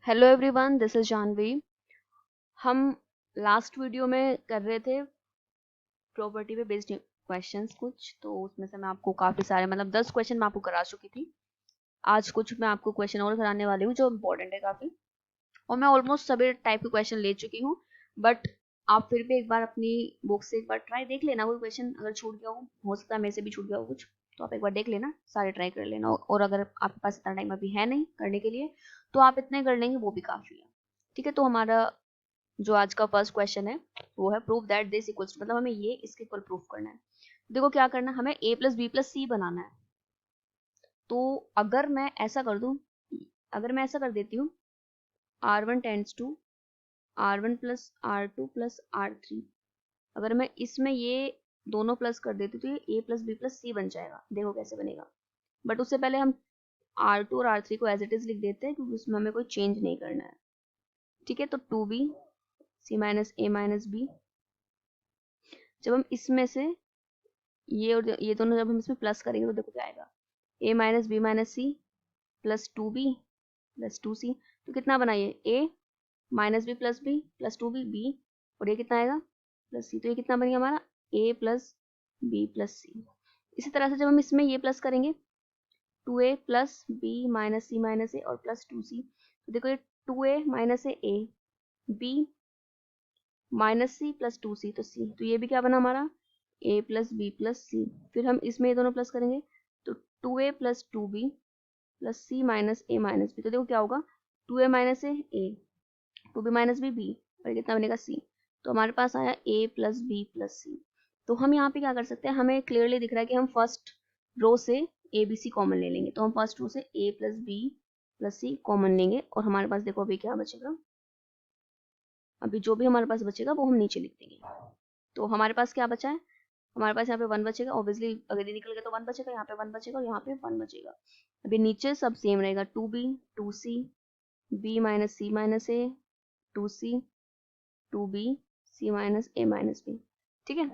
Hello everyone, this is Jahnavi. हम last video में कर रहे थे प्रॉपर्टी पे बेस्ड क्वेश्चंस कुछ, तो उसमें से मैं आपको काफ़ी सारे 10 क्वेश्चन मैं आपको करा चुकी थी। आज कुछ मैं आपको क्वेश्चन और कराने वाली हूँ जो इम्पोर्टेंट है काफ़ी, और मैं ऑलमोस्ट सभी टाइप के क्वेश्चन ले चुकी हूँ। बट आप फिर भी एक बार अपनी बुक से एक बार ट्राई देख लेना, कोई क्वेश्चन अगर छूट गया हो सकता है मेरे से भी छूट गया हो कुछ, तो आप एक बार देख लेना, सारे ट्राई कर लेना। और अगर आपके पास इतना टाइम अभी है नहीं करने के लिए, तो आप इतने कर लेंगे वो भी काफ़ी है। ठीक है, तो हमारा जो आज का फर्स्ट क्वेश्चन है वो है prove that this equals to, मतलब हमें ये इसके इक्वल प्रूफ करना है। देखो क्या करना है, हमें a प्लस बी प्लस सी बनाना है। तो अगर मैं ऐसा कर दूं, अगर मैं ऐसा कर देती हूँ r1 tends to r1 plus r2 plus r3, अगर मैं इसमें ये दोनों प्लस कर देती हूँ तो ये a प्लस बी प्लस सी बन जाएगा। देखो कैसे बनेगा। बट उससे पहले हम r2 और r3 को एज इट इज लिख देते हैं क्योंकि उसमें हमें कोई चेंज नहीं करना है। ठीक है, तो 2b c minus a minus b, जब हम इसमें से ये और ये दोनों जब हम इसमें प्लस करेंगे तो देखो क्या आएगा, a minus b minus c plus 2b plus 2c। तो कितना बना ये a minus b plus 2b b, और ये कितना आएगा प्लस c। तो ये कितना बन गया हमारा a प्लस बी प्लस सी। इसी तरह से जब हम इसमें ये प्लस करेंगे 2a plus b minus c minus a और प्लस 2c, तो देखो ये 2a minus a b minus c plus 2c तो c, तो ये भी क्या बना हमारा a प्लस बी प्लस सी। फिर हम इसमें ये दोनों प्लस करेंगे तो 2a plus 2b plus C minus a minus B. तो देखो क्या होगा 2a माइनस ए 2b माइनस बी और कितना बनेगा c। तो हमारे पास आया a प्लस बी प्लस सी। तो हम यहाँ पे क्या कर सकते हैं, हमें क्लियरली दिख रहा है कि हम फर्स्ट रो से ए बी सी कॉमन ले लेंगे। तो हम फर्स्ट रो से a plus b plus c common लेंगे और हमारे पास देखो अभी क्या बचेगा, अभी जो भी हमारे पास बचेगा वो हम नीचे लिख देंगे। तो हमारे पास क्या बचा है, हमारे पास यहाँ पे 1 बचेगा। ऑब्वियसली अगर ये निकल गया तो 1 बचेगा, यहाँ पे 1 बचेगा और यहाँ पे 1 बचेगा। अभी नीचे सब सेम रहेगा, 2b 2c b minus c minus A 2c 2b c minus a minus B. ठीक है,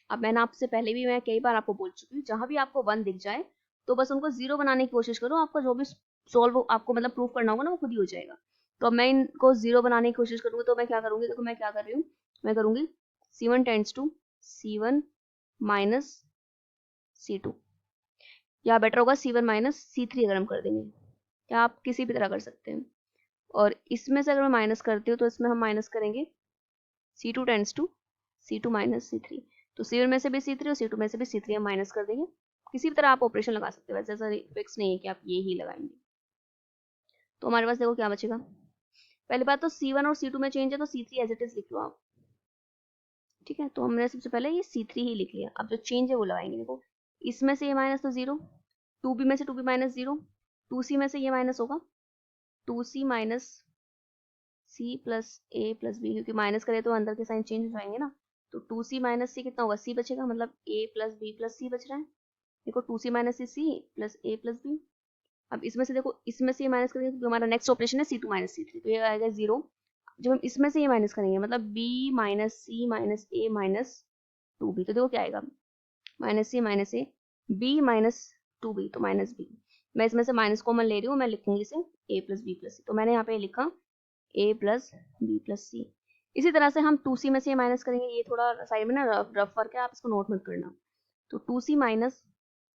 अब मैंने आपसे पहले भी मैं कई बार आपको बोल चुकी हूँ, जहां भी आपको 1 दिख जाए तो बस उनको 0 बनाने की कोशिश करो, आपका जो भी सॉल्व आपको प्रूफ करना होगा ना वो खुद ही हो जाएगा। तो अब मैं इनको 0 बनाने की कोशिश करूंगी तो मैं क्या करूंगी, देखो मैं क्या कर रही हूँ, मैं करूंगी c1 tends to c1 minus c2, या बेटर होगा c1 माइनस c3 अगर हम कर देंगे, या आप किसी भी तरह कर सकते हैं। और इसमें से अगर मैं माइनस करती हूँ तो इसमें हम माइनस करेंगे c2 tends to c2 minus c3। तो c1 में से भी c3 और c2 में से भी c3 हम माइनस कर देंगे। किसी भी तरह आप ऑपरेशन लगा सकते हो, वैसे ऐसा फिक्स नहीं है कि आप ये ही लगाएंगे। तो हमारे पास देखो क्या बचेगा, पहली बात तो c1 और c2 में चेंज है तो c3 एज इट इज लिख लो आप। ठीक है, तो हमने सबसे पहले ये c3 ही लिख लिया। अब जो चेंज है वो लगाएंगे। देखो इसमें से ये माइनस तो 0, 2b में से 2b माइनस 0, 2c में से ये माइनस होगा 2c माइनस सी प्लस ए प्लस बी, क्योंकि माइनस करें तो अंदर के साइन चेंज हो जाएंगे ना। तो 2c माइनस सी कितना होगा, c बचेगा, मतलब a प्लस बी प्लस सी बच रहा है। देखो 2c माइनस सी प्लस ए प्लस बी। अब इसमें से देखो इसमें से ये माइनस करेंगे तो हमारा नेक्स्ट ऑपरेशन है c2 माइनस c3, तो ये आएगा 0। जब हम इसमें से ये माइनस करेंगे मतलब b minus c minus a minus 2b, तो देखो क्या आएगा minus c minus a b minus 2b, तो माइनस बी। मैं इसमें से माइनस कॉमन ले रही हूँ, मैं लिखूंगी इसे a प्लस बी प्लस सी। तो मैंने यहाँ पे लिखा a प्लस बी प्लस सी। इसी तरह से हम 2c में से माइनस करेंगे, ये थोड़ा साइड में ना रफ वर्क है, आप इसको नोट मत करना। तो 2c माइनस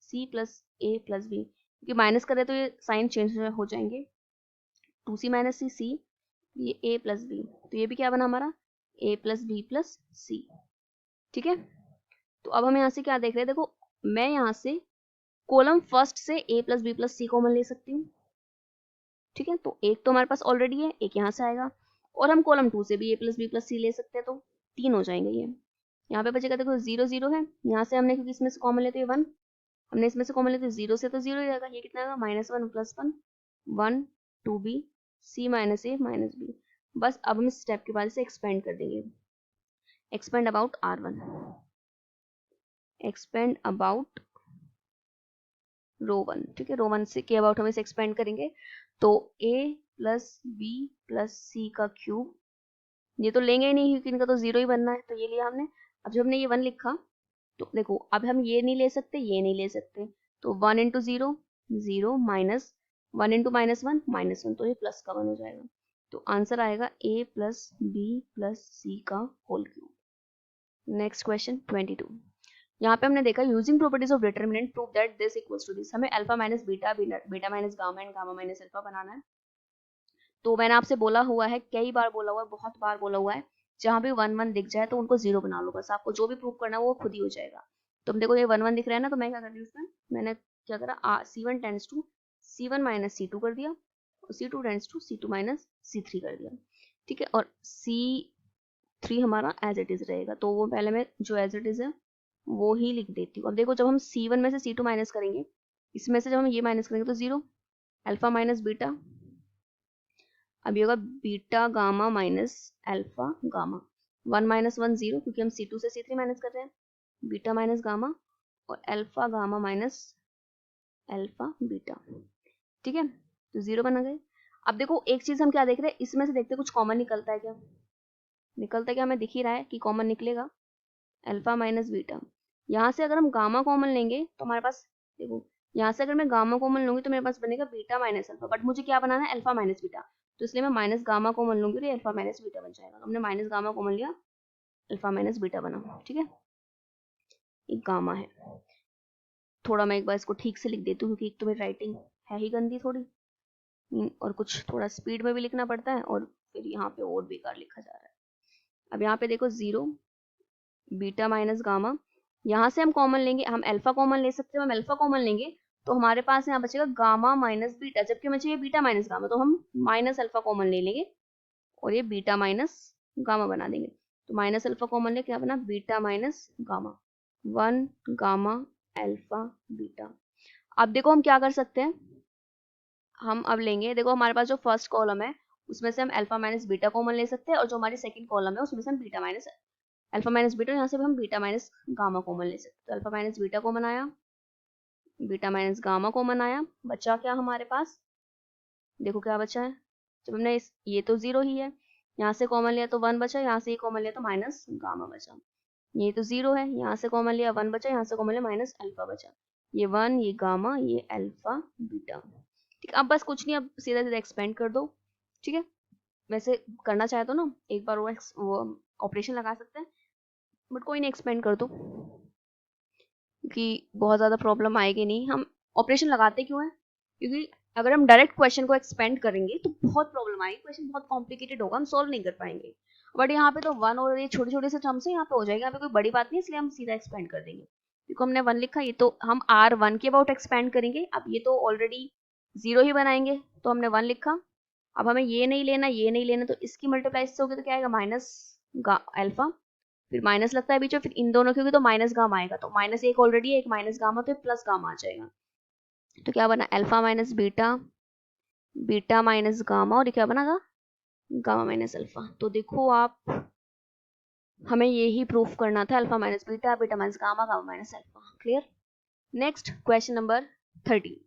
सी प्लस ए प्लस बी, क्योंकि माइनस करें तो ये साइन चेंज हो जाएंगे। 2c माइनस सी ये a प्लस बी, तो ये भी क्या बना हमारा a प्लस बी प्लस सी। ठीक है, तो अब हम यहाँ से क्या देख रहे हैं, देखो मैं यहाँ से कॉलम फर्स्ट से a plus b plus c common ले सकती हूँ। ठीक है, तो एक तो हमारे पास ऑलरेडी है, एक यहाँ से आएगा, और हम कॉलम 2 से भी a प्लस बी प्लस सी ले सकते हैं, तो 3 हो जाएंगे ये। यहाँ पे बचेगा देखो 0 0 है, यहाँ से हमने क्योंकि इसमें से कॉमन लेते हैं 1, हमने इसमें से कॉमन लेते 0 से तो 0 ही रहेगा। ये कितना आएगा -1 plus 1 1 2b c minus a minus B. बस अब हम इस स्टेप के बाद इसे एक्सपेंड कर देंगे, expand about r1, expand about row 1। ठीक है, रो 1 से के अबाउट हम इसे एक्सपेंड करेंगे। तो a प्लस बी प्लस सी का क्यूब, ये तो लेंगे ही नहीं क्योंकि इनका तो 0 ही बनना है, तो ये लिया हमने। अब जब हमने ये 1 लिखा तो देखो अब हम ये नहीं ले सकते, ये नहीं ले सकते, तो 1 इंटू 0 0 माइनस 1 इंटू -1 तो ये प्लस का 1 हो जाएगा। तो आंसर आएगा a प्लस बी प्लस सी का होल क्यूब। Next question 22। यहाँ पे हमने देखा using properties of determinant prove that this equals to this. हमें alpha minus beta, beta minus gamma and gamma minus alpha बनाना है। तो मैंने आपसे बोला हुआ है, कई बार बोला हुआ है, बहुत बार बोला हुआ है, जहां भी 1 1 दिख जाए तो उनको 0 बना लो, बस आपको जो भी प्रूव करना है वो खुद ही हो जाएगा। तुम देखो ये 1 1 दिख रहा है ना, तो मैं क्या कर रही हूँ इसमें, मैंने क्या करा, C1 tends to C1 minus C2 कर दिया, और C2 tends to C2 minus C3 कर दिया, ठीक है। और C3 हमारा एज इट इज रहेगा, तो वो पहले मैं जो एज इट इज है वो ही लिख देती हूँ। अब देखो जब हम C1 में से C2 माइनस करेंगे, इसमें से जब हम ये माइनस करेंगे तो 0, अल्फा माइनस बीटा, अभी होगा beta gamma minus alpha gamma, 1 minus 1 0, क्योंकि हम C2 से C3 माइनस कर रहे हैं, बीटा माइनस गामा और alpha gamma minus alpha beta, ठीक है। तो 0 बना गए। अब देखो एक चीज हम क्या देख रहे हैं, इसमें से देखते हैं कुछ कॉमन निकलता है क्या, निकलता है क्या, हमें दिख ही रहा है कि कॉमन निकलेगा अल्फा माइनस बीटा। यहाँ से अगर हम गामा कॉमन लेंगे तो हमारे पास, देखो यहाँ से अगर मैं गामा कॉमन लूंगी तो मेरे पास बनेगा बीटा माइनस अल्फा, बट मुझे क्या बनाना है, अल्फा माइनस बीटा, तो इसलिए मैं माइनस गामा कॉमन लूंगी तो ये अल्फा माइनस बीटा बन जाएगा। हमने माइनस गामा कॉमन लिया, अल्फा माइनस बीटा बना, ठीक है। एक गामा है, थोड़ा मैं एक बार इसको ठीक से लिख देती हूँ क्योंकि एक तो मेरी राइटिंग है ही गंदी थोड़ी, और कुछ थोड़ा स्पीड में भी लिखना पड़ता है, और फिर यहाँ पे और बेकार लिखा जा रहा है। अब यहाँ पे देखो 0 बीटा माइनस गामा, यहाँ से हम कॉमन लेंगे, हम अल्फा कॉमन ले सकते हैं, हम अल्फा कॉमन लेंगे तो हमारे पास यहाँ बचेगा गामा माइनस बीटा, जबकि हमें चाहिए बीटा माइनस गामा, तो हम माइनस अल्फा कॉमन ले लेंगे और ये बीटा माइनस गामा बना देंगे। तो माइनस अल्फा कॉमन ले क्या बना, beta minus gamma, 1 gamma alpha beta. अब देखो हम क्या कर सकते हैं, हम अब लेंगे, देखो हमारे पास जो फर्स्ट कॉलम है उसमें से हम अल्फा माइनस बीटा कॉमन ले सकते हैं, और जो हमारी सेकंड कॉलम है उसमें से हम beta minus alpha minus beta, यहाँ से भी हम बीटा माइनस गामा कॉमन ले सकते हैं। तो अल्फा माइनस बीटा कॉमन आया, बीटा माइनस गामा कॉमन आया, बचा क्या हमारे पास, देखो क्या बचा है, जब हमने ये तो 0 ही है, यहाँ से कॉमन लिया तो 1 बचा, यहाँ से ये कॉमन लिया तो माइनस गामा बचा, ये तो 0 है, यहाँ से कॉमन लिया 1 बचा, यहाँ से कॉमन लिया माइनस अल्फा बचा, ये 1 ये गामा ये अल्फा बीटा, ठीक है। अब बस कुछ नहीं, अब सीधा सीधा एक्सपेंड कर दो, ठीक है। वैसे करना चाहे तो ना एक बार वो ऑपरेशन लगा सकते हैं, बट कोई नहीं, एक्सपेंड कर दो क्योंकि बहुत ज़्यादा प्रॉब्लम आएगी नहीं। हम ऑपरेशन लगाते क्यों है, क्योंकि अगर हम डायरेक्ट क्वेश्चन को एक्सपेंड करेंगे तो बहुत प्रॉब्लम आएगी, क्वेश्चन बहुत कॉम्प्लिकेटेड होगा, हम सॉल्व नहीं कर पाएंगे। बट यहाँ पे तो 1 और ये छोटे छोटे से टर्म्स है, यहाँ पे हो जाएगा, यहाँ पे कोई बड़ी बात नहीं, इसलिए हम सीधा एक्सपेंड कर देंगे, क्योंकि हमने 1 लिखा, ये तो हम R1 के अबाउट एक्सपेंड करेंगे। अब ये तो ऑलरेडी 0 ही बनाएंगे, तो हमने 1 लिखा, अब हमें ये नहीं लेना ये नहीं लेना, तो इसकी मल्टीप्लाई इससे होगी तो क्या आएगा, माइनस अल्फा, फिर माइनस लगता है बीच में, फिर इन दोनों की होगी तो माइनस गामा आएगा, तो माइनस एक ऑलरेडी है, एक माइनस गामा, तो प्लस गामा आ जाएगा। तो क्या बना, alpha minus beta, beta minus gamma, और ये क्या बना, गामा माइनस अल्फा। तो देखो आप, हमें ये ही प्रूफ करना था, alpha minus beta, beta minus gamma, gamma minus alpha. Clear. Next question number 13।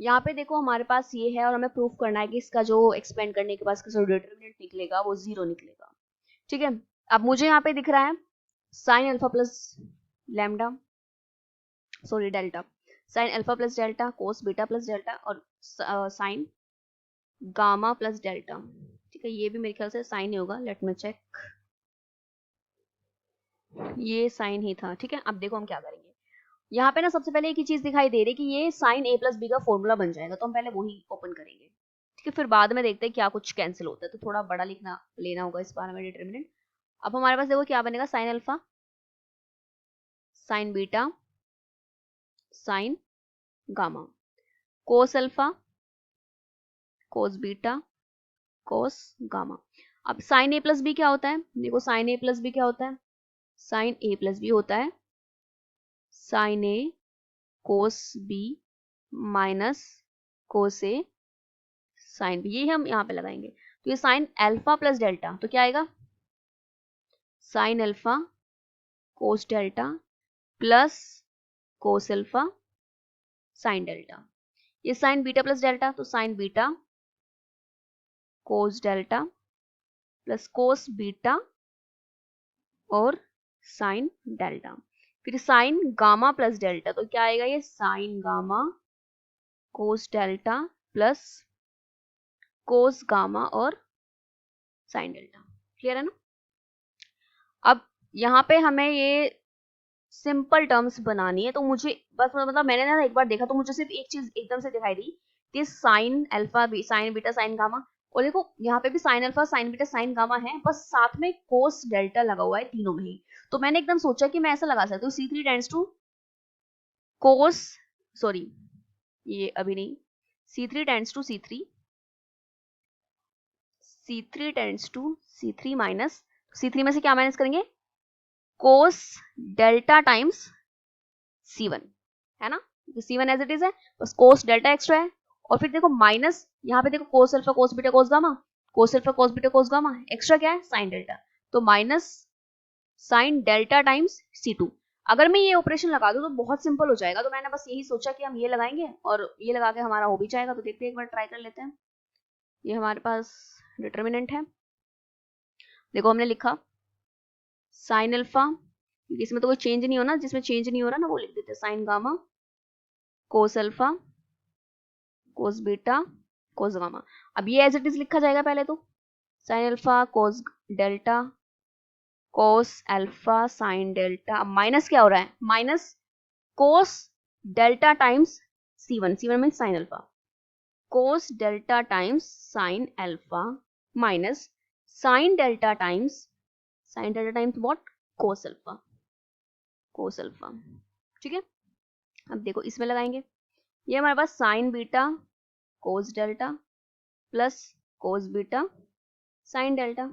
यहाँ पे देखो हमारे पास ये है और हमें प्रूफ करना है कि इसका जो एक्सपेंड करने के बाद इसका जो डिटरमिनेंट निकलेगा वो 0 निकलेगा, ठीक है। अब मुझे यहाँ पे दिख रहा है sine alpha plus lambda, sorry delta, sine alpha plus delta, cos beta plus delta, और साइन गामा प्लस डेल्टा, ठीक है। ये भी मेरे ख्याल से साइन ही होगा, लेट मी चेक, ये साइन ही था, ठीक है। अब देखो हम क्या करेंगे, यहाँ पे ना सबसे पहले एक ही चीज दिखाई दे रही है कि ये साइन a प्लस बी का फॉर्मूला बन जाएगा, तो हम पहले वही ओपन करेंगे, ठीक है। फिर बाद में देखते हैं क्या कुछ कैंसिल होता है, तो थोड़ा बड़ा लिखना लेना होगा इस बार में डिटरमिनेंट। अब हमारे पास देखो क्या बनेगा, sine alpha, sign beta, sign gamma, cos alpha, cos beta, cos gamma. अब साइन a प्लस बी क्या होता है, देखो साइन a प्लस बी क्या होता है, साइन a प्लस बी होता है sine a cos b minus cos a sine b, ये हम यहाँ पे लगाएंगे। तो ये साइन अल्फा प्लस डेल्टा, तो क्या आएगा, sign alpha cos delta plus cos alpha sine delta. ये साइन बीटा प्लस डेल्टा, तो sign beta cos delta plus cos beta और साइन डेल्टा। फिर साइन गामा प्लस डेल्टा, तो क्या आएगा, ये sign gamma cos delta plus cos gamma और sine delta. Clear है ना? अब यहाँ पे हमें ये सिंपल टर्म्स बनानी है, तो मुझे बस मतलब मैंने ना एक बार देखा तो मुझे सिर्फ एक चीज एकदम से दिखाई दी कि साइन अल्फा भी साइन बीटा साइन गामा, और देखो यहाँ पे भी sine alpha sign beta sine gamma है, बस साथ में कोस डेल्टा लगा हुआ है तीनों में ही। तो मैंने एकदम सोचा कि मैं ऐसा लगा सकती हूँ C3 tends to cos, sorry ये अभी नहीं, C3 tends to C3 tends to C3 minus, C3 में से क्या माइनस करेंगे? कोस डेल्टा टाइम्स C1, है ना? C1 एज इट इज है, बस कोस डेल्टा एक्स्ट्रा है, और फिर देखो माइनस यहाँ पे देखो cos alpha cos beta cos gamma, cos alpha cos beta cos gamma, extra क्या है? साइन डेल्टा, तो minus sine delta times C2। अगर मैं ये ऑपरेशन लगा दूं तो बहुत सिंपल हो जाएगा, तो मैंने बस यही सोचा कि हम ये लगाएंगे और ये लगा के हमारा हो भी जाएगा। तो देखते हैं, एक बार ट्राई कर लेते हैं। ये हमारे पास डिटर्मिनेंट है, देखो हमने लिखा साइन अल्फा, क्योंकि इसमें तो कोई चेंज नहीं होना, जिसमें चेंज नहीं हो रहा ना वो लिख देते हैं, sign gamma cos alpha cos beta cos gamma. अब ये एज इट इज लिखा जाएगा पहले तो, sign alpha cos delta cos alpha sine delta. अब माइनस क्या हो रहा है? Minus cos delta times C1, C1 mean sine alpha, cos delta times sine alpha minus sine delta times what? Cos alpha, cos alpha. ठीक है, अब देखो इसमें लगाएंगे, ये हमारे पास sign beta cos delta plus cos beta sine delta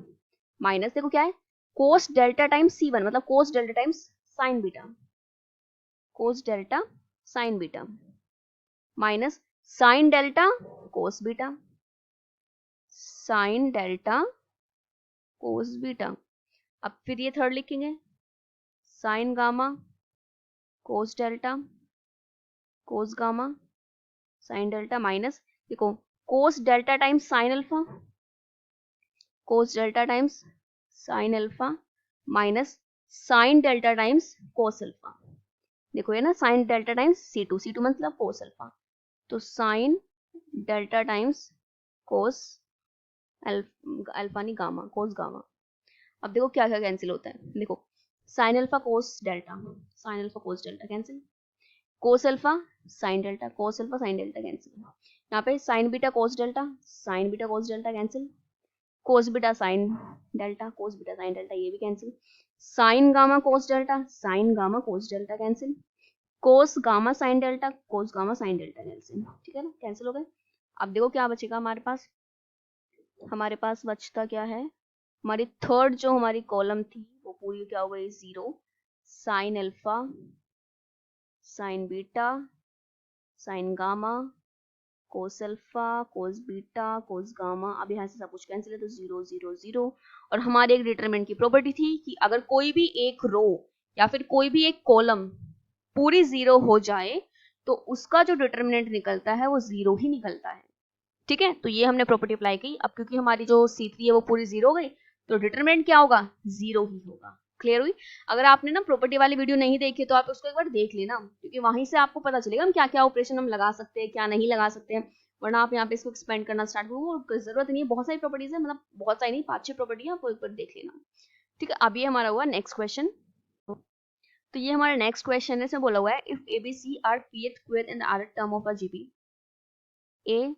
minus देखो क्या है? कोस डेल्टा टाइम्स C1, मतलब cos delta times sine beta, cos delta sine beta minus sine delta cos beta, sine delta cos beta. अब फिर ये third लिखेंगे, sine gamma cos delta cos gamma sine delta minus देखो cos delta times sine alpha, cos delta times sine alpha minus sine delta times cos alpha. देखो ये ना sine delta times C2 मतलब cos alpha, तो sign delta times cos alpha नहीं gamma, cos gamma. अब देखो क्या क्या कैंसिल होता है, देखो sign alpha cos delta, sign alpha cos delta cancel, cos alpha sign delta, cos alpha sine delta cancel, यहाँ पे sign beta cos delta, sine beta cos delta cancel, कोस beta sine delta, cos beta sine delta ये भी cancel, sign gamma cos delta, sign gamma cos delta cancel, कोस gamma sine delta, cos gamma sine delta cancel. ठीक है ना, cancel हो गए। अब देखो क्या बचेगा हमारे पास, हमारे पास बचता क्या है? हमारी थर्ड जो हमारी कॉलम थी वो पूरी क्या हो गई? 0, sine alpha sign beta sine gamma cos alpha cos beta cos gamma. अब यहाँ से सब कुछ कैंसिल है तो 0 0 0। और हमारे एक डिटरमिनेंट की प्रॉपर्टी थी कि अगर कोई भी एक रो या फिर कोई भी एक कॉलम पूरी 0 हो जाए तो उसका जो डिटरमिनेंट निकलता है वो 0 ही निकलता है। ठीक है, तो ये हमने प्रॉपर्टी अप्लाई की। अब क्योंकि हमारी जो C3 है वो पूरी 0 हो गई तो डिटरमिनेंट क्या होगा? 0 ही होगा। क्लियर हुई? अगर आपने ना प्रॉपर्टी वाली वीडियो नहीं देखी तो आप उसको एक बार देख लेना, क्योंकि वहीं से आपको पता चलेगा हम क्या क्या ऑपरेशन हम लगा सकते हैं क्या नहीं लगा सकते हैं, वरना आप यहाँ पे इसको एक्सपेंड करना स्टार्ट करो, जरूरत नहीं है। बहुत सारी प्रॉपर्टीज है, मतलब बहुत सारी नहीं, 5-6 प्रॉपर्टी है, आपको एक बार देख लेना। ठीक है, अब ये हमारा हुआ नेक्स्ट क्वेश्चन। तो ये हमारा नेक्स्ट क्वेश्चन है, इसमें बोला हुआ है if ABC are pth qth and rth term of a GP, a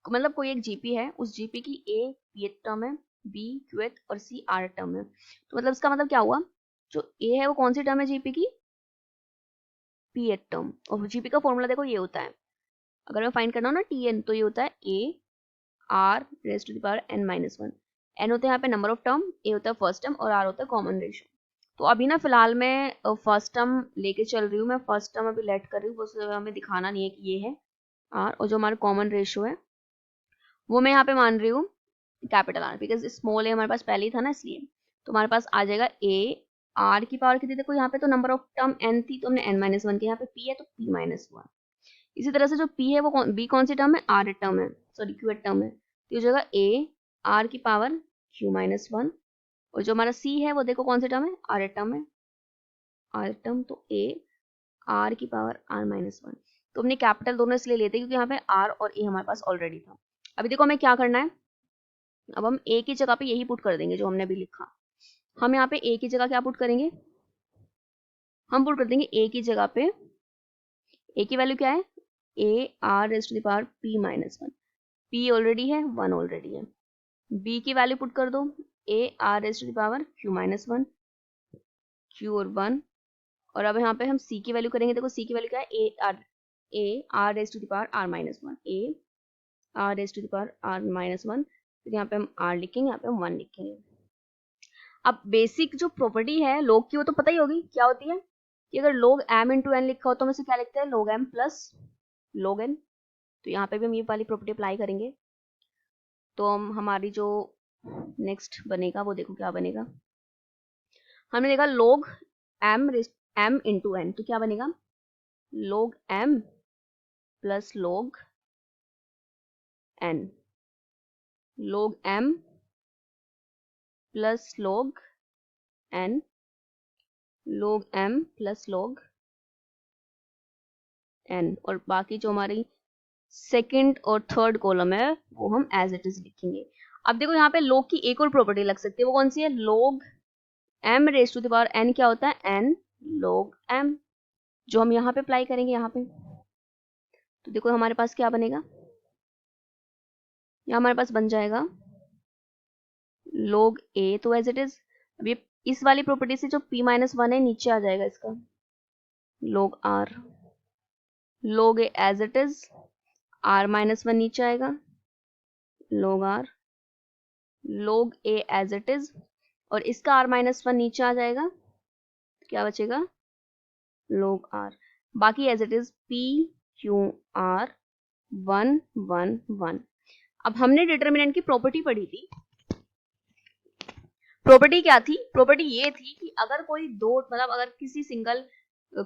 मतलब कोई एक जीपी है, उस जीपी की ए pth टर्म है, बी qth और सी rth टर्म है। तो मतलब इसका मतलब क्या हुआ, जो ए है वो कौन सी टर्म है जीपी की? pth term. और जीपी का फॉर्मूला देखो ये होता है, अगर मैं फाइंड करना हो ना tn, तो ये होता है a r raise to the power n minus 1। N होता है यहाँ पे नंबर ऑफ टर्म, ए होता है फर्स्ट टर्म और आर होता है कॉमन रेशियो। तो अभी ना फिलहाल मैं फर्स्ट टर्म लेके चल रही हूँ, मैं फर्स्ट टर्म अभी लेट कर रही हूँ, उससे हमें दिखाना नहीं है कि ये है आर, और जो हमारा कॉमन रेशियो है वो मैं यहाँ पे मान रही हूँ कैपिटल आर, बिकॉज स्मॉल ए हमारे पास पहले ही था ना इसलिए। तो हमारे पास आ जाएगा ए आर की पावर कितनी, देखो यहाँ पे तो नंबर ऑफ टर्म एन थी तो हमने एन माइनस 1 की, यहाँ पे पी है तो पी माइनस 1। इसी तरह से जो पी है वो बी कौन सी टर्म है? आर टर्म है, सॉरी क्यू टर्म है, तो ये हो जाएगा ए आर की पावर क्यू माइनस 1। और जो हमारा सी है वो देखो कौन सी टर्म है? आर टर्म है, आर टर्म, तो ए आर की पावर आर माइनस 1। तो हमने कैपिटल दोनों इसलिए लेते क्योंकि यहाँ पे आर और ए हमारे पास ऑलरेडी था। अभी देखो हमें क्या करना है, अब हम ए की जगह पे यही पुट कर देंगे जो हमने अभी लिखा। हम यहाँ पे ए की जगह क्या पुट करेंगे, हम पुट कर देंगे ए की जगह पे, ए की वैल्यू क्या है, a r raise to the power p minus one, p already है, वन ऑलरेडी है। बी की वैल्यू पुट कर दो, a r raise to the power q minus one, q और वन। और अब यहाँ पे हम सी की वैल्यू करेंगे, देखो सी की वैल्यू क्या है, a r raise to the power r minus one, a r raise to the power r minus one. फिर यहाँ पे हम आर लिखेंगे, यहाँ पे हम वन लिखेंगे। अब बेसिक जो प्रॉपर्टी है log की वो तो पता ही होगी क्या होती है, कि अगर log m इंटू एन लिखा हो तो हम इसे क्या लिखते हैं, log m plus log n। तो यहाँ पे भी हम ये वाली प्रॉपर्टी अप्लाई करेंगे। तो हम हमारी जो नेक्स्ट बनेगा वो देखो क्या बनेगा, हमने देखा log m इंटू एन, तो क्या बनेगा, log m plus log n, log m plus log n, log m plus log n। और बाकी जो हमारी सेकंड और थर्ड कॉलम है वो हम एज इट इज लिखेंगे। अब देखो यहाँ पे log की एक और प्रॉपर्टी लग सकती है, वो कौन सी है, log m raise to the power n क्या होता है, n log m, जो हम यहाँ पे अप्लाई करेंगे यहाँ पे। तो देखो हमारे पास क्या बनेगा, यहाँ हमारे पास बन जाएगा log a, तो एज इट इज। अब ये इस वाली प्रॉपर्टी से जो p माइनस वन है नीचे आ जाएगा इसका, log r, log a as it is, r minus one नीचे आएगा, log r, log a as it is, और इसका r माइनस वन नीचे आ जाएगा, क्या बचेगा, log r। बाकी as it is p q r 1 1 1। अब हमने डिटर्मिनेंट की प्रॉपर्टी पढ़ी थी, प्रॉपर्टी क्या थी, प्रॉपर्टी ये थी कि अगर कोई दो, मतलब अगर किसी सिंगल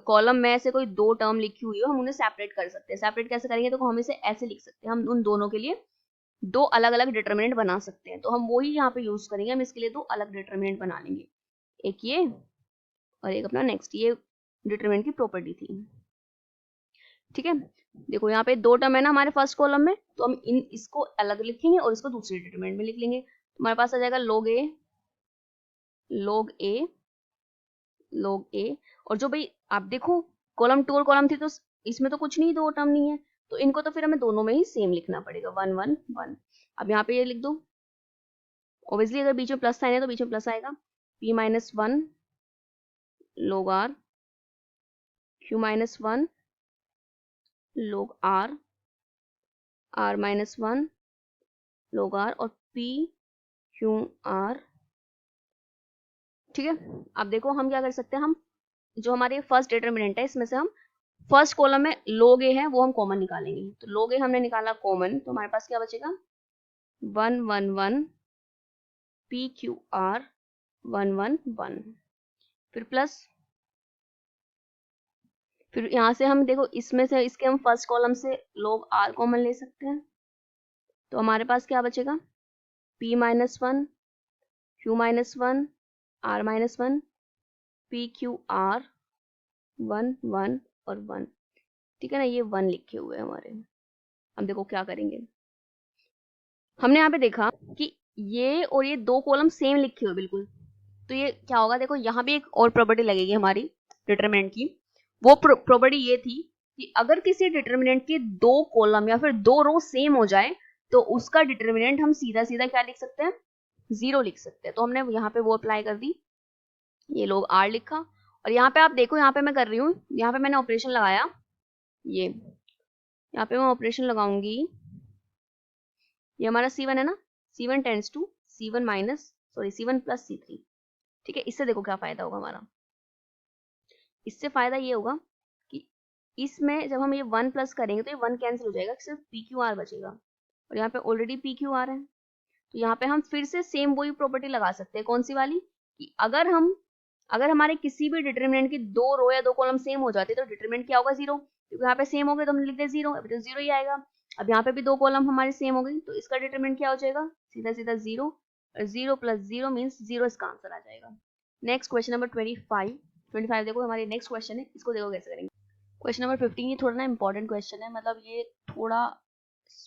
कॉलम में ऐसे कोई दो टर्म लिखी हुई हो, हम उन्हें सेपरेट कर सकते हैं। सेपरेट कैसे करेंगे, तो हम इसे ऐसे लिख सकते हैं, हम उन दोनों के लिए दो अलग अलग डिटर्मिनेंट बना सकते हैं। तो हम वही यहाँ पे यूज करेंगे, हम इसके लिए दो अलग डिटर्मिनेंट बना लेंगे, एक ये और एक अपना नेक्स्ट, ये डिटर्मिनेंट की प्रॉपर्टी थी। ठीक है, देखो यहाँ पे दो टर्म है ना हमारे फर्स्ट कॉलम में, तो हम इसको अलग लिखेंगे और इसको दूसरे डिटर्मिनेंट में लिख लेंगे। हमारे पास आ जाएगा log a, log a, log a। और जो भाई आप देखो कॉलम टू और कॉलम थ्री, तो इसमें तो कुछ नहीं, दो टर्म नहीं है, तो इनको तो फिर हमें दोनों में ही सेम लिखना पड़ेगा, 1 1 1। अब यहाँ पे ये लिख दो, ऑब्वियसली अगर बीच में प्लस साइन है तो बीच में प्लस आएगा, p minus one log r, q minus one log r, r minus one log r, और p q r। ठीक है, अब देखो हम क्या कर सकते हैं, हम जो हमारे फर्स्ट डिटर्मिनेंट है इसमें से हम फर्स्ट कॉलम में log a है वो हम कॉमन निकालेंगे। तो log a हमने निकाला कॉमन, तो हमारे पास क्या बचेगा, 1 1 1 p q r 1 1 1, फिर प्लस, फिर यहाँ से हम देखो इसमें से इसके हम फर्स्ट कॉलम से log r कॉमन ले सकते हैं। तो हमारे पास क्या बचेगा, p minus one, q minus one, r minus one, p q r 1 1 और 1। ठीक है ना, ये 1 लिखे हुए हैं हमारे। हम देखो क्या करेंगे, हमने यहाँ पे देखा कि ये और ये दो कॉलम सेम लिखे हुए बिल्कुल, तो ये क्या होगा, देखो यहाँ भी एक और प्रॉपर्टी लगेगी हमारी डिटरमिनेंट की। वो प्रॉपर्टी ये थी कि अगर किसी डिटरमिनेंट के दो कॉलम या फिर दो रो सेम हो जाए तो उसका डिटरमिनेंट हम सीधा सीधा क्या लिख सकते हैं, 0 लिख सकते हैं। तो हमने यहाँ पे वो अप्लाई कर दी, ये लोग r लिखा, और यहाँ पे आप देखो, यहाँ पे मैं कर रही हूँ, यहाँ पे मैंने ऑपरेशन लगाया, ये यहाँ पे मैं ऑपरेशन लगाऊंगी, ये हमारा C1 है ना, C1 tends to C1 minus, sorry C1 plus C3। ठीक है, इससे देखो क्या फायदा होगा हमारा, इससे फायदा ये होगा कि इसमें जब हम ये 1 प्लस करेंगे तो ये 1 कैंसिल हो जाएगा, सिर्फ PQR बचेगा, और यहाँ पे ऑलरेडी PQR है। तो यहाँ पे हम फिर से सेम वही प्रॉपर्टी लगा सकते हैं, कौन सी वाली, कि अगर हमारे किसी भी डिटरमिनेंट की दो रो या दो कॉलम सेम हो जाते तो डिटरमिनेंट क्या होगा, 0, क्योंकि यहाँ पे सेम हो गए तो हम लिख दे 0, अभी तो 0 ही आएगा। अब यहाँ पे भी दो कॉलम हमारी सेम हो गई तो इसका डिटरमिनेंट क्या हो जाएगा, सीधा सीधा 0, और 0 प्लस 0 मीन्स 0, इसका आंसर आ जाएगा। नेक्स्ट क्वेश्चन नंबर 25 देखो हमारी नेक्स्ट क्वेश्चन है, इसको देखो कैसे करेंगे। क्वेश्चन नंबर 15 ये थोड़ा ना इम्पोर्टेंट क्वेश्चन है, मतलब ये थोड़ा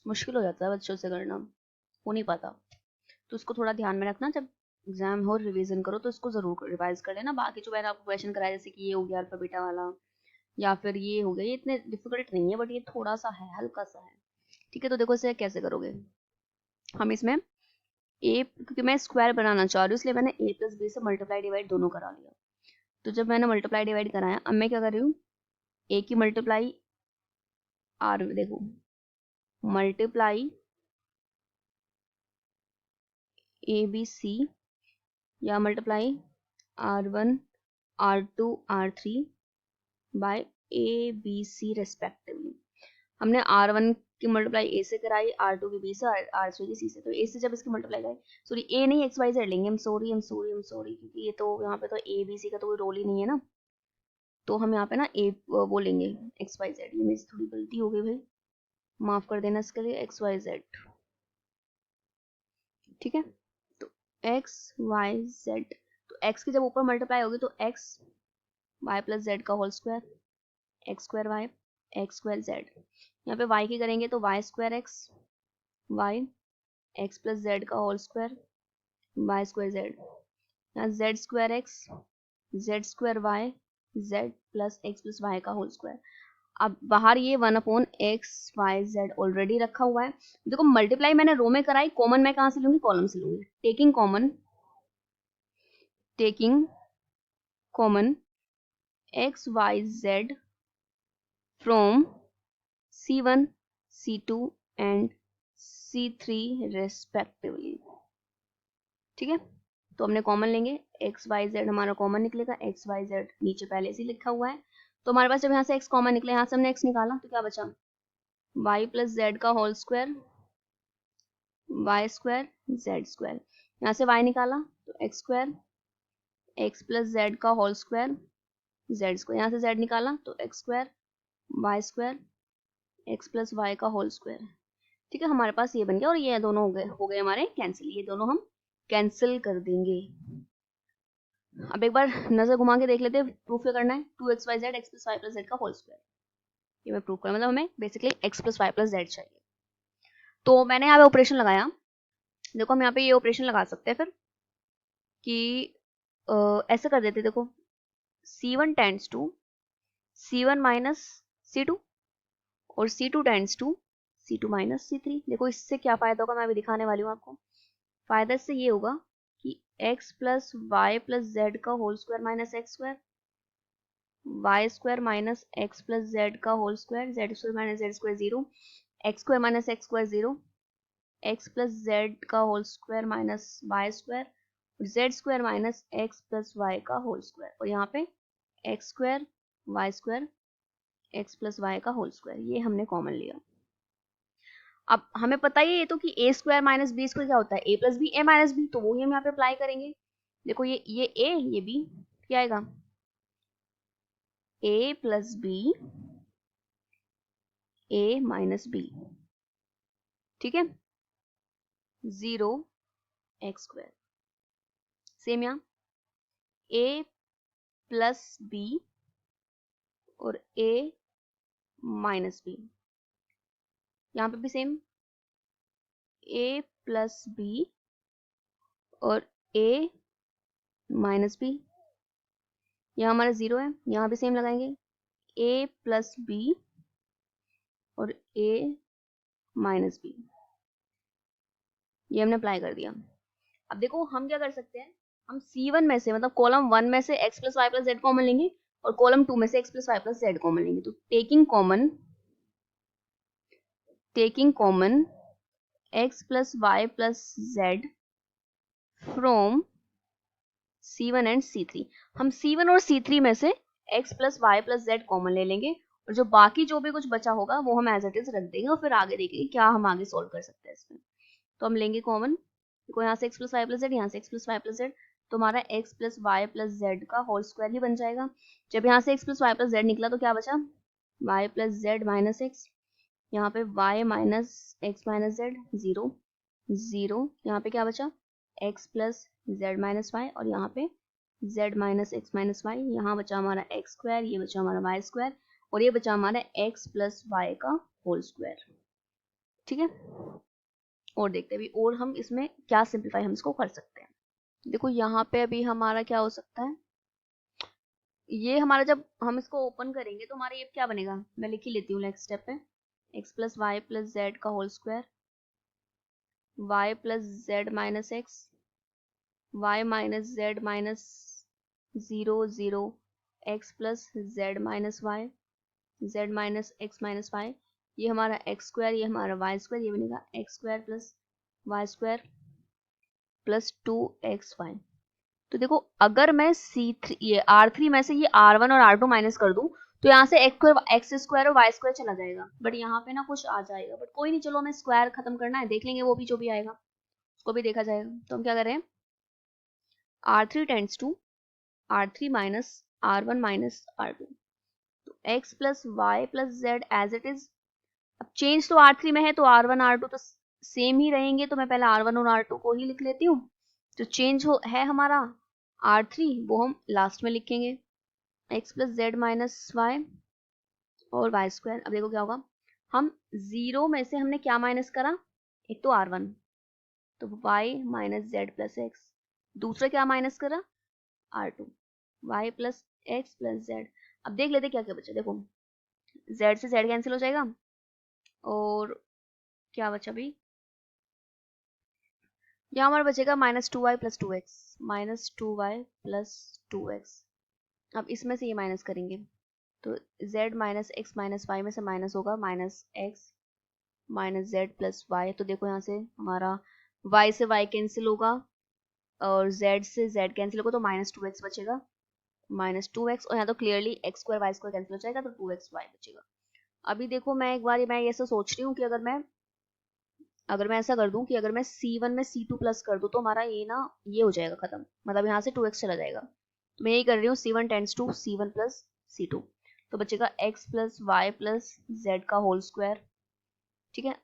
मुश्किल हो जाता है बच्चों से करना, हो नहीं पाता, तो उसको थोड़ा ध्यान में रखना। जब एग्जाम हो रिवीजन करो तो इसको जरूर रिवाइज कर लेना। बाकी जो मैंने आपको क्वेश्चन कराया जैसे कि ये हो गया अल्फा बीटा वाला या फिर ये हो गया, ये इतने डिफिकल्ट नहीं है, बट ये थोड़ा सा है, हल्का सा है। ठीक है, तो देखो इसे कैसे करोगे। हम इसमें ए, क्योंकि मैं स्क्वायर बनाना चाह रही हूँ इसलिए मैंने ए प्लस बी से मल्टीप्लाई डिवाइड दोनों करा लिया। तो जब मैंने मल्टीप्लाई डिवाइड कराया, अब मैं क्या कर रही हूँ, ए की मल्टीप्लाई आर, देखो मल्टीप्लाई ए बी सी या multiply R1 R2 R3 by a b c respectively. हमने R1 की मल्टीप्लाई ए से कराई, R2 की बी से, R3 की सी से। तो ए से जब इसकी मल्टीप्लाई कराई, सॉरी ए नहीं एक्स वाई जेड लेंगे, हम सॉरी क्योंकि ये तो यहाँ पे तो ए बी सी का तो कोई रोल ही नहीं है ना, तो हम यहाँ पे ना ए वो लेंगे एक्स वाई जेड। ये मेरी थोड़ी गलती हो गई भाई, माफ कर देना इसके लिए, एक्स वाई जेड। ठीक है, तो एक्स वाई जेड, तो एक्स की जब ऊपर मल्टीप्लाई होगी तो एक्स वाई प्लस जेड का whole square, x square y x square z. यहाँ पे वाई की करेंगे तो y square x y x plus z का whole square y square z. यहाँ z square x z square y z plus x plus y का whole square. अब बाहर ये 1/x/z ऑलरेडी रखा हुआ है। देखो मल्टीप्लाई मैंने रो में कराई, कॉमन मैं कहाँ से लूंगी, कॉलम से लूंगी। Taking common x/y/z from C1 C2 and C3 respectively. ठीक है, तो हमने कॉमन लेंगे, x/y/z हमारा कॉमन निकलेगा, x/y/z नीचे पहले से लिखा हुआ है। तो हमारे पास जब यहाँ से x कॉमन निकले, यहाँ से हमने x निकाला तो क्या बचा, y प्लस जेड का whole square y square z square. यहाँ से y निकाला तो x square x plus z का होल स्क्वायर जेड स्क्वायर। यहाँ से z निकाला तो x square y square x plus y का होल स्क्वायर। ठीक है, हमारे पास ये बन गया और ये दोनों हो गए हमारे कैंसिल, ये दोनों हम कैंसिल कर देंगे। अब एक बार नजर घुमा के देख लेते हैं, प्रूफ क्या करना है, 2xyz x plus Y plus z का होल स्क्वायर। ये मैं प्रूफ कर, मतलब हमें basically x plus Y plus z चाहिए। तो मैंने यहाँ पे ऑपरेशन लगाया, देखो हम यहाँ पे ये ऑपरेशन लगा सकते हैं फिर कि ऐसे कर देते, देखो C1 tends to C1 minus C2 और C2 tends to C2 minus C3। देखो इससे क्या फायदा होगा मैं अभी दिखाने वाली हूँ आपको। फायदा इससे ये होगा कि x plus Y plus z का whole square minus x square, y square minus x plus z का whole square, z square minus z square zero, x square minus x square zero, x plus z का whole square minus y square, z square minus x plus y का whole square, और यहाँ पे x square y square x plus y का whole square. ये हमने common लिया। अब हमें पता ही है तो कि ए स्क्वायर माइनस बी स्क्वायर क्या होता है, ए प्लस बी ए माइनस बी, तो वो ही हम यहाँ पे अप्लाई करेंगे। देखो ये ए ये बी, क्या आएगा, ए प्लस बी ए माइनस बी। ठीक है, 0 एक्स स्क्वायर। सेम यहाँ ए प्लस बी और ए माइनस बी, यहाँ पे भी सेम ए प्लस बी और ए माइनस बी। यहाँ हमारा 0 है, यहाँ भी सेम लगाएंगे ए प्लस बी और ए माइनस बी। ये हमने अप्लाई कर दिया। अब देखो हम क्या कर सकते हैं, हम C1 में से मतलब कॉलम 1 में से x plus Y plus Z common लेंगे और कॉलम 2 में से x plus Y plus Z common लेंगे। तो taking common x plus Y plus Z from C1 and C3, हम C1 और C3 में से x plus Y plus Z common ले लेंगे और जो बाकी जो भी कुछ बचा होगा वो हम एज इट इज रख देंगे और फिर आगे देखेंगे क्या हम आगे सोल्व कर सकते हैं इसमें। तो हम लेंगे कॉमन, देखो यहाँ से x plus Y plus z, यहाँ से x plus Y plus z, तो हमारा x plus Y plus z का होल स्क्वायर ही बन जाएगा। जब यहाँ से x प्लस वाई प्लस जेड निकला तो क्या बचा, y plus z minus x, यहाँ पे y minus x minus z zero zero, यहाँ पे क्या बचा x plus z minus y और यहाँ पे z minus x minus Y, यहाँ बचा हमारा एक्स स्क्वायर, ये बचा हमारा वाई स्क्वायर और ये बचा हमारा x प्लस वाई का होल स्क्वायर। ठीक है, और देखते हैं अभी और हम इसमें क्या सिंप्लीफाई हम इसको कर सकते हैं। देखो यहाँ पे अभी हमारा क्या हो सकता है, ये हमारा जब हम इसको ओपन करेंगे तो हमारा ये क्या बनेगा, मैं लिख ही लेती हूँ नेक्स्ट स्टेप पे, x plus Y plus z का whole square, y plus z minus x, y minus z minus 0 x plus z minus y, z minus x minus y, ये हमारा एक्स स्क्वायर, ये हमारा वाई स्क्वायर, ये बनेगा x square plus y square plus 2xy। तो देखो अगर मैं C3 ये R3 में से ये R1 और R2 माइनस कर दूं तो यहाँ से एक्स स्क्वायर और वाई स्क्वायर चला जाएगा, बट यहाँ पे ना कुछ आ जाएगा, बट कोई नहीं, चलो हमें स्क्वायर खत्म करना है, देख लेंगे वो भी, जो भी आएगा उसको भी देखा जाएगा। तो हम क्या कर रहे हैं, R3 tends to R3 minus R1 minus R2, तो x plus Y plus z as it is. अब चेंज तो R3 में है तो R1 R2 तो सेम ही रहेंगे, तो मैं पहले R1 और R2 को ही लिख लेती हूँ। जो चेंज है हमारा R3 वो हम लास्ट में लिखेंगे, x plus z minus y और वाई स्क्वायर। अब देखो क्या होगा, हम जीरो में से हमने क्या माइनस करा, एक तो R1, तो y minus z plus x, दूसरा क्या माइनस करा R2, y plus x plus Z. अब देख लेते क्या क्या बचा, देखो z से z कैंसिल हो जाएगा, और क्या बचा भी, यहाँ हमारा बचेगा -2y plus 2x, -2y plus 2x। अब इसमें से ये माइनस करेंगे तो z minus x minus y में से माइनस होगा minus x minus z plus y. तो देखो यहाँ से हमारा y से y कैंसिल होगा और z से z कैंसिल होगा, तो -2x बचेगा, -2x, और यहाँ तो clearly x square y square cancel हो जाएगा, तो 2xy बचेगा। अभी देखो मैं एक बार मैं ऐसा सोच रही हूँ कि अगर मैं ऐसा कर दूं कि अगर मैं C1 में C2 प्लस कर दूं तो हमारा ये ना ये हो जाएगा खत्म, मतलब यहाँ से 2x चला जाएगा। तो मैं यही कर रही हूँ, C1 tends to C1 plus C2, तो बचेगा x plus Y plus z का होल स्क्वायर। ठीक है,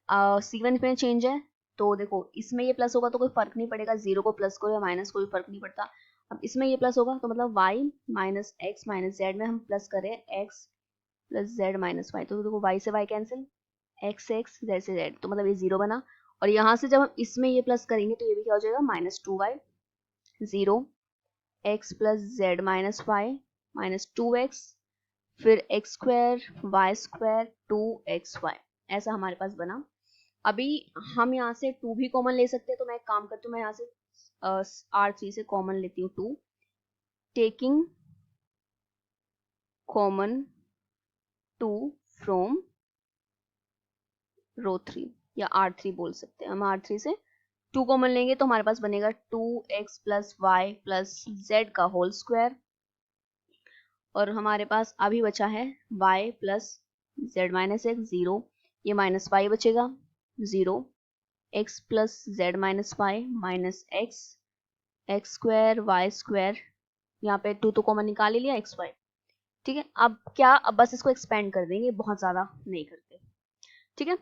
C1 में चेंज है तो देखो इसमें ये प्लस होगा तो कोई फर्क नहीं पड़ेगा, जीरो को प्लस करो या माइनस कोई फर्क नहीं पड़ता। अब इसमें ये प्लस होगा तो मतलब y minus x minus z में हम प्लस करें x plus z minus y, तो देखो y से y कैंसिल, x z से z, तो मतलब ये जीरो बना। और यहाँ से जब हम इसमें ये प्लस करेंगे तो ये भी क्या हो जाएगा, -2y, 0 x plus z minus y minus 2x, फिर x square y square 2xy, ऐसा हमारे पास बना। अभी हम यहाँ से 2 भी कॉमन ले सकते हैं, तो मैं एक काम करती हूँ, मैं यहाँ से R3 से कॉमन लेती हूँ 2, टेकिंग कॉमन 2 फ्रॉम रो 3, या R3 बोल सकते हैं, हम R3 से 2 कॉमन लेंगे तो हमारे पास बनेगा 2x plus Y plus z का होल स्क्वायर, और हमारे पास अभी बचा है y plus z minus x 0, ये माइनस वाई बचेगा 0, x plus z minus y minus x, x square y square, यहाँ पे 2 तो कॉमन निकाल ही लिया एक्स वाई। ठीक है, अब क्या, अब बस इसको एक्सपेंड कर देंगे, बहुत ज्यादा नहीं करते। ठीक है,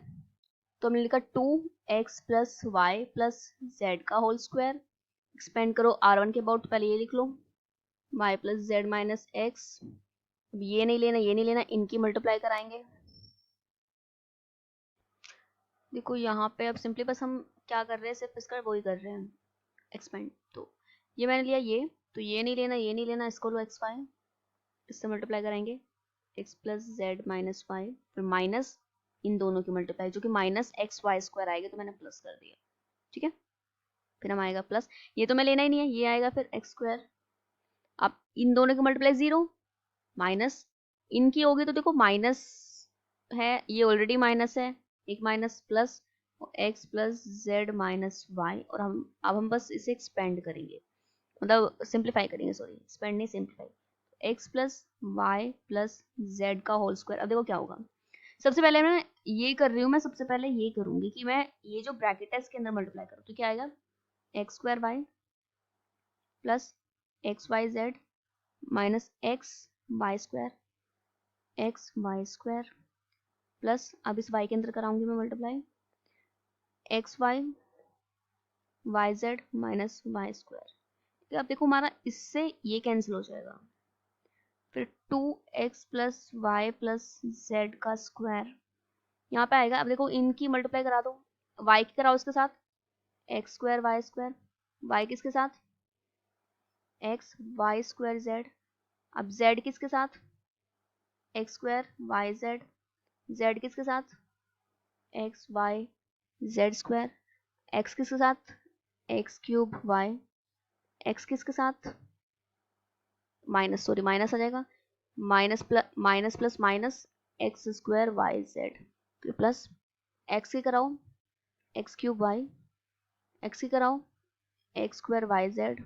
तो हमने लिखा 2x plus Y plus z का होल स्क्वायर, एक्सपेंड करो R1 के अबाउट, पहले ये लिख लो y plus z minus x, अब ये नहीं लेना ये नहीं लेना, इनकी मल्टीप्लाई कराएंगे। देखो यहाँ पे अब सिंपली बस हम क्या कर रहे हैं, सिर्फ इसका वही कर रहे हैं एक्सपेंड। तो ये मैंने लिया ये, तो ये नहीं लेना ये नहीं लेना, इसको लो एक्स वाई, इससे मल्टीप्लाई कराएंगे x plus z minus y, फिर माइनस इन दोनों की मल्टीप्लाई, जो कि माइनस एक्स वाई स्क्वायर आएगा, तो मैंने प्लस कर दिया। ठीक है, फिर हम आएगा प्लस, ये तो मैं लेना ही नहीं है, ये आएगा फिर एक्स स्क्वायर। अब इन दोनों की मल्टीप्लाई 0 माइनस इनकी होगी, तो देखो माइनस है, ये ऑलरेडी माइनस है, एक minus plus, x plus z minus y, और अब हम बस इसे एक्सपेंड करेंगे, मतलब सिंप्लीफाई करेंगे, सॉरी एक्सपेंड नहीं simplify, x plus Y plus z का होल स्क्वायर। अब देखो क्या होगा, सबसे पहले मैं ये कर रही हूँ, मैं सबसे पहले ये करूंगी कि मैं ये जो ब्रैकेट है इसके अंदर मल्टीप्लाई करूँ, तो क्या आएगा, x square y plus x y z minus x y square plus, अब इस y के अंदर कराऊंगी मैं multiply, x y z minus y square. अब देखो हमारा इससे ये कैंसिल हो जाएगा, फिर 2x plus Y plus z का स्क्वायर यहाँ पे आएगा। अब देखो इनकी मल्टीप्लाई करा दो, y की कराओ इसके साथ x square y square, y किसके साथ एक्स वाई स्क्वायर जेड, अब z किसके साथ x square y z, z किसके साथ x y z square, x किसके साथ एक्स क्यूब वाई, एक्स किसके साथ माइनस आ जाएगा, minus plus minus x square y z, फिर प्लस एक्स की कराओ एक्स क्यूब वाई, एक्स की कराओ x square y z,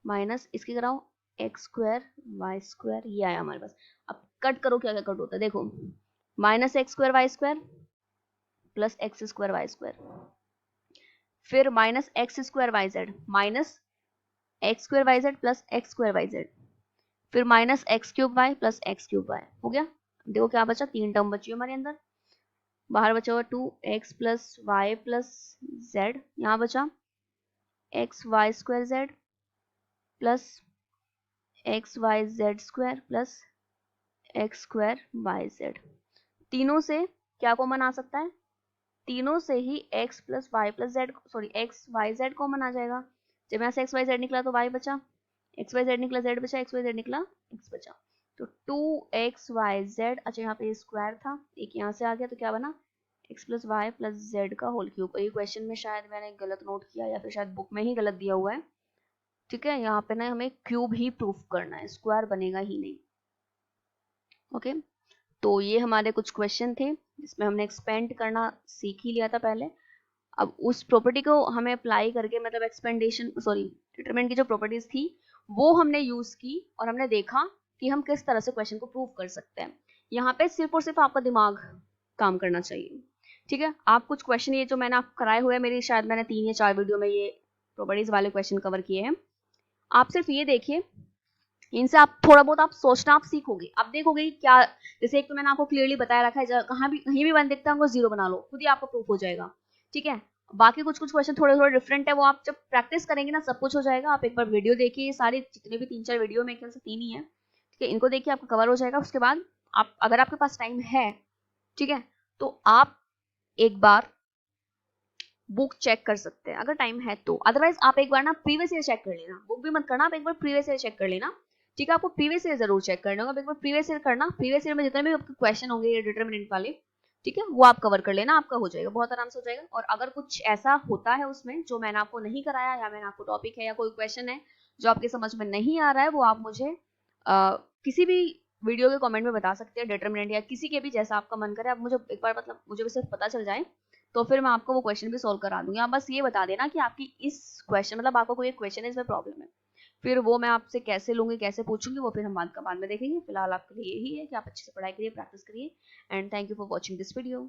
minus इसकी कराओ एक्स स्क्वायर वाई स्क्वायर, ये आया हमारे पास। अब कट करो क्या क्या कट होता है देखो, minus x square y square plus x square y square, फिर minus x square y z minus x square y z plus x square y z, फिर minus x cube y plus x cube y. हो गया, देखो क्या बचा, 3 term बची हमारे अंदर, बाहर बचा हुआ 2x plus Y plus z, यहाँ बचा x y square z plus x y z square plus x square y z. तीनों से क्या कॉमन आ सकता है, तीनों से ही x plus Y plus z sorry x y z common आ जाएगा। जब यहाँ से एक्स वाई जेड निकला तो y बचा, एक्स वाई जेड निकला जेड बचा, एक्स वाई जेड निकला x बचा, तो 2xyz, अच्छा यहाँ पे स्क्वायर था, एक यहाँ से आ गया तो क्या बना x plus Y plus z का होल क्यूब। ये क्वेश्चन में शायद मैंने गलत नोट किया या फिर शायद बुक में ही गलत दिया हुआ है, ठीक है। यहाँ पे ना हमें क्यूब ही प्रूफ करना है, स्क्वायर बनेगा ही नहीं। ओके, तो ये हमारे कुछ क्वेश्चन थे जिसमें हमने एक्सपेंड करना सीख ही लिया था पहले। अब उस प्रॉपर्टी को हमें अप्लाई करके मतलब एक्सपेंडेशन सॉरी डिटरमिनेंट की जो प्रॉपर्टीज थी वो हमने यूज की और हमने देखा कि हम किस तरह से क्वेश्चन को प्रूव कर सकते हैं। यहाँ पे सिर्फ और सिर्फ आपका दिमाग काम करना चाहिए, ठीक है। आप कुछ क्वेश्चन ये जो मैंने आपको कराए हुए हैं, मेरी शायद मैंने 3 या 4 वीडियो में ये प्रॉपर्टीज वाले क्वेश्चन कवर किए हैं। आप सिर्फ ये देखिए, इनसे आप थोड़ा बहुत आप सोचना आप सीखोगे, आप देखोगे क्या, जैसे एक तो मैंने आपको क्लियरली बताया रखा है, कहीं भी वन दिखता है उनको 0 बना लो, खुद ही आपका प्रूफ हो जाएगा, ठीक है। बाकी कुछ क्वेश्चन थोड़े थोड़े डिफरेंट है, वो आप जब प्रैक्टिस करेंगे ना सब कुछ हो जाएगा। आप एक बार वीडियो देखिए, सारी जितने भी 3-4 वीडियो में ख्याल से 3 ही है, ठीक है, इनको देखिए आपका कवर हो जाएगा। उसके बाद आप अगर आपके पास टाइम है, ठीक है, तो आप एक बार बुक चेक कर सकते हैं अगर टाइम है तो, अदरवाइज आप एक बार ना प्रीवियस ईयर चेक कर लेना, बुक भी मत करना, आप एक बार प्रीवियस ईयर चेक कर लेना, ठीक है। आपको प्रीवियस ईयर जरूर चेक करना होगा, एक बार प्रीवियस ईयर करना, प्रीवियस ईयर में जितने भी आपके क्वेश्चन होंगे ये डिटरमिनेंट वाले, ठीक है, वो आप कवर कर लेना, आपका हो जाएगा, बहुत आराम से हो जाएगा। और अगर कुछ ऐसा होता है उसमें जो मैंने आपको नहीं कराया या मैंने आपको टॉपिक है या कोई क्वेश्चन है जो आपके समझ में नहीं आ रहा है, वो आप मुझे किसी भी वीडियो के कमेंट में बता सकते हैं, डिटरमिनेंट या किसी के भी जैसा आपका मन करे, आप मुझे एक बार मतलब मुझे भी सिर्फ पता चल जाए तो फिर मैं आपको वो क्वेश्चन भी सॉल्व करा दूंगी। आप बस ये बता देना कि आपकी इस क्वेश्चन मतलब आपको कोई एक क्वेश्चन है इसमें प्रॉब्लम है, फिर वो मैं आपसे कैसे लूंगी कैसे पूछूंगी वो फिर हम बाद में देखेंगे। फिलहाल आपके लिए यही है कि आप अच्छे से पढ़ाई करिए, प्रैक्टिस करिए, and thank you for watching this video.